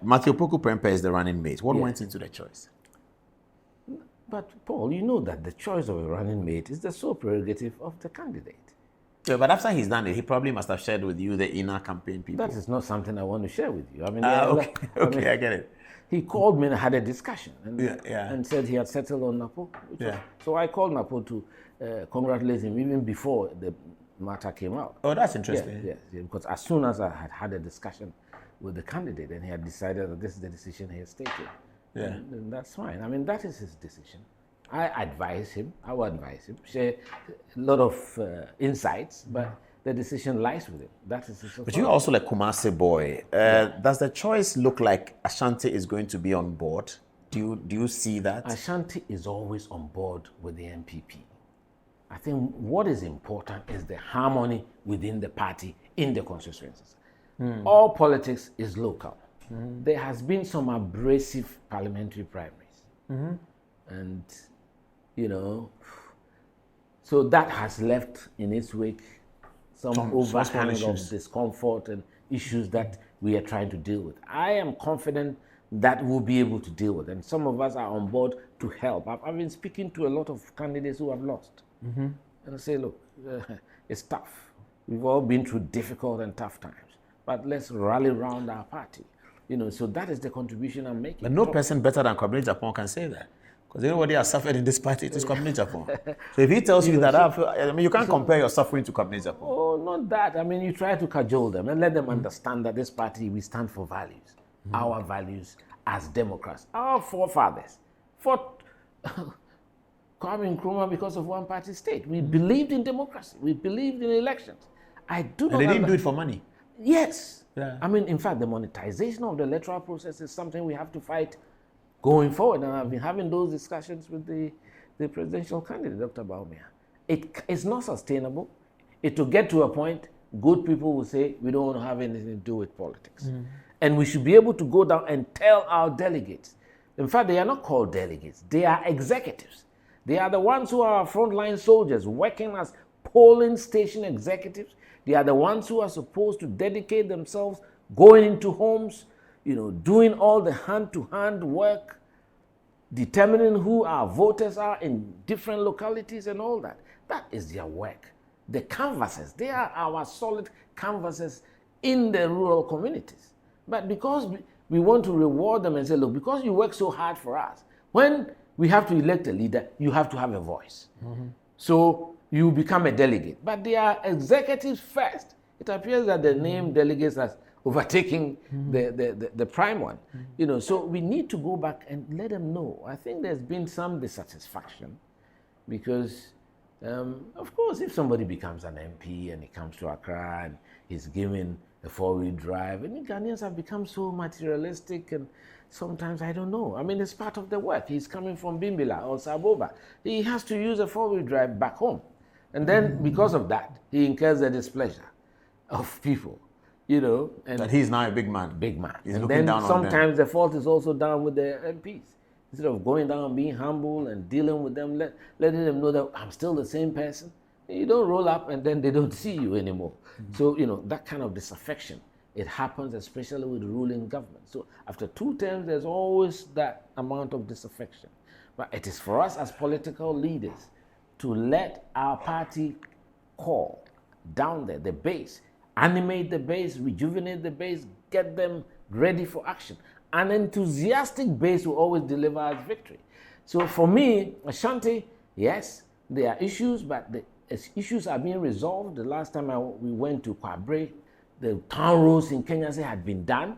Matthew Poku Prempeh is the running mate. What went into the choice? But Paul, you know that the choice of a running mate is the sole prerogative of the candidate. Yeah, but after he's done it, he probably must have shared with you the inner campaign people. That is not something I want to share with you. I mean, okay, I get it. He called me and had a discussion and said he had settled on NAPO. So I called NAPO to congratulate him even before the matter came out. Oh, that's interesting. Yes, because as soon as I had a discussion with the candidate and he had decided that this is the decision he has taken, and that's fine. I mean, that is his decision. I will advise him, share a lot of insights, but the decision lies with him. That is his authority. But you're also like Kumasi boy. Does the choice look like Ashanti is going to be on board? Do you see that? Ashanti is always on board with the NPP. I think what is important is the harmony within the party in the constituencies. All politics is local. There has been some abrasive parliamentary primaries. And, you know, so that has left in its wake some overhang of discomfort and issues that we are trying to deal with. I am confident that we'll be able to deal with, and some of us are on board to help. I've been speaking to a lot of candidates who have lost, and I say, look, it's tough. We've all been through difficult and tough times, but let's rally around our party. You know, so that is the contribution I'm making. But no person better than Kwabena Adjapong can say that. Because everybody has suffered in this party, it is Kwabena Adjapong. So if he tells you that, I mean, you can't compare your suffering to Kwabena Adjapong. Oh, not that. I mean, you try to cajole them and let them understand that this party, we stand for values. Our values as Democrats. Our forefathers fought Kwame Nkrumah because of one-party state. We believed in democracy. We believed in elections. And they didn't do it for money. Yes. Yeah. I mean, in fact, the monetization of the electoral process is something we have to fight going forward. And I've been having those discussions with the presidential candidate, Dr. Bawumia. It's not sustainable. It will get to a point, good people will say, we don't want to have anything to do with politics. And we should be able to go down and tell our delegates. In fact, they are not called delegates. They are executives. They are the ones who are frontline soldiers working as polling station executives. They are the ones who are supposed to dedicate themselves, going into homes, you know, doing all the hand-to-hand work, determining who our voters are in different localities and all that. That is their work. The canvassers, they are our solid canvassers in the rural communities. But because we want to reward them and say, look, because you work so hard for us, when we have to elect a leader, you have to have a voice. So you become a delegate. But they are executives first. It appears that the name delegates has overtaking the prime one. You know, so we need to go back and let them know. I think there's been some dissatisfaction because, of course, if somebody becomes an MP and he comes to Accra and he's given a four-wheel drive, and Ghanaians have become so materialistic, and sometimes I don't know. I mean, it's part of the work. He's coming from Bimbila or Saboba. He has to use a four-wheel drive back home. And then because of that, he incurs the displeasure of people, you know. And that he's now a big man. Big man. He's and looking then down on them. sometimes the fault is also down with the MPs. Instead of going down and being humble and dealing with them, letting them know that I'm still the same person. You don't roll up and then they don't see you anymore. So, you know, that kind of disaffection, it happens especially with the ruling government. So after 2 terms, there's always that amount of disaffection. But it is for us as political leaders to let our party call down there, the base, animate the base, rejuvenate the base, get them ready for action. An enthusiastic base will always deliver us victory. So for me, Ashanti, yes, there are issues, but the issues are being resolved. The last time we went to Kwabre, the town roads in Kenya had been done,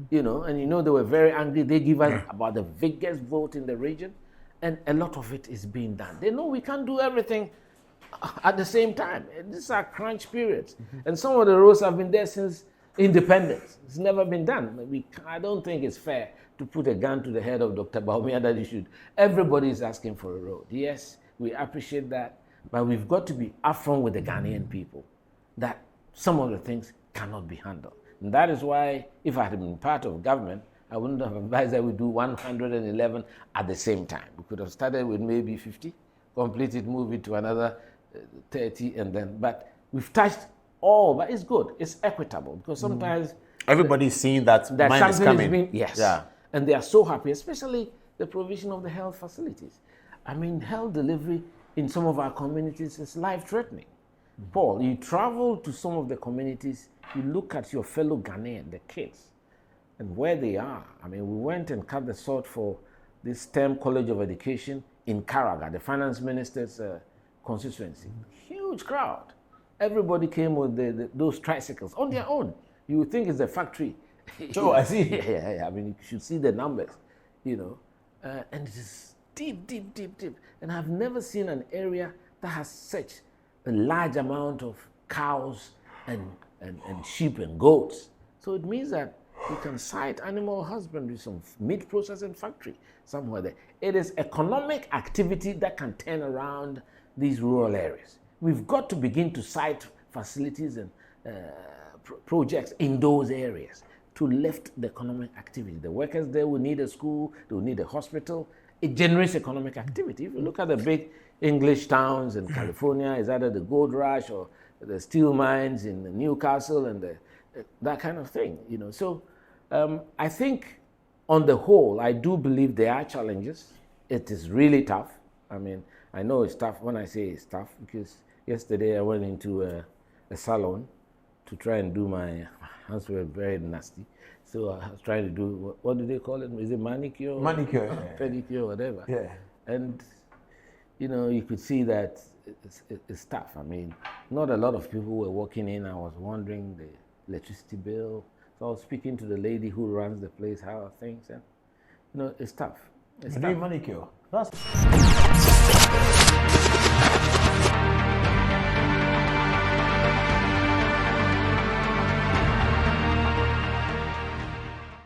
you know, and you know they were very angry. They give us about the biggest vote in the region, and a lot of it is being done. They know we can't do everything at the same time. These are crunch periods, and some of the roads have been there since independence. It's never been done. I don't think it's fair to put a gun to the head of Dr. Bawumia that he should. Everybody is asking for a road. Yes, we appreciate that. But we've got to be upfront with the Ghanaian people that some of the things cannot be handled. And that is why, if I had been part of government, I wouldn't have advised that we do 111 at the same time. We could have started with maybe 50, complete it, move it to another 30, and then, but we've touched all, but it's good. It's equitable, because sometimes Everybody's seeing that money is coming. Yes. Yeah. And they are so happy, especially the provision of the health facilities. I mean, health delivery in some of our communities is life-threatening. Paul, you travel to some of the communities, you look at your fellow Ghanaian, the kids, and where they are. I mean, we went and cut the sort for this STEM College of Education in Karaga, the finance minister's constituency. Huge crowd. Everybody came with those tricycles on their own. You would think it's a factory. So I see. Yeah. I mean, you should see the numbers, and it is deep. And I've never seen an area that has such a large amount of cows and sheep and goats. So it means that you can cite animal husbandry, some meat processing factory somewhere there. It is economic activity that can turn around these rural areas. We've got to begin to cite facilities and projects in those areas to lift the economic activity. The workers there will need a school, they will need a hospital. It generates economic activity. If you look at the big English towns in California, it's either the gold rush or the steel mines in Newcastle and that kind of thing. So I think on the whole, I do believe there are challenges. It is really tough. I mean, I know it's tough when I say it's tough because yesterday I went into a salon to try and do my hands were very nasty. So I was trying to do, what do they call it? Is it manicure? Manicure, yeah. Pedicure, whatever. Yeah. And, you could see that it's tough. I mean, not a lot of people were walking in. I was wondering the electricity bill. So I was speaking to the lady who runs the place, how are things? And, it's tough. It's tough. Manicure. That's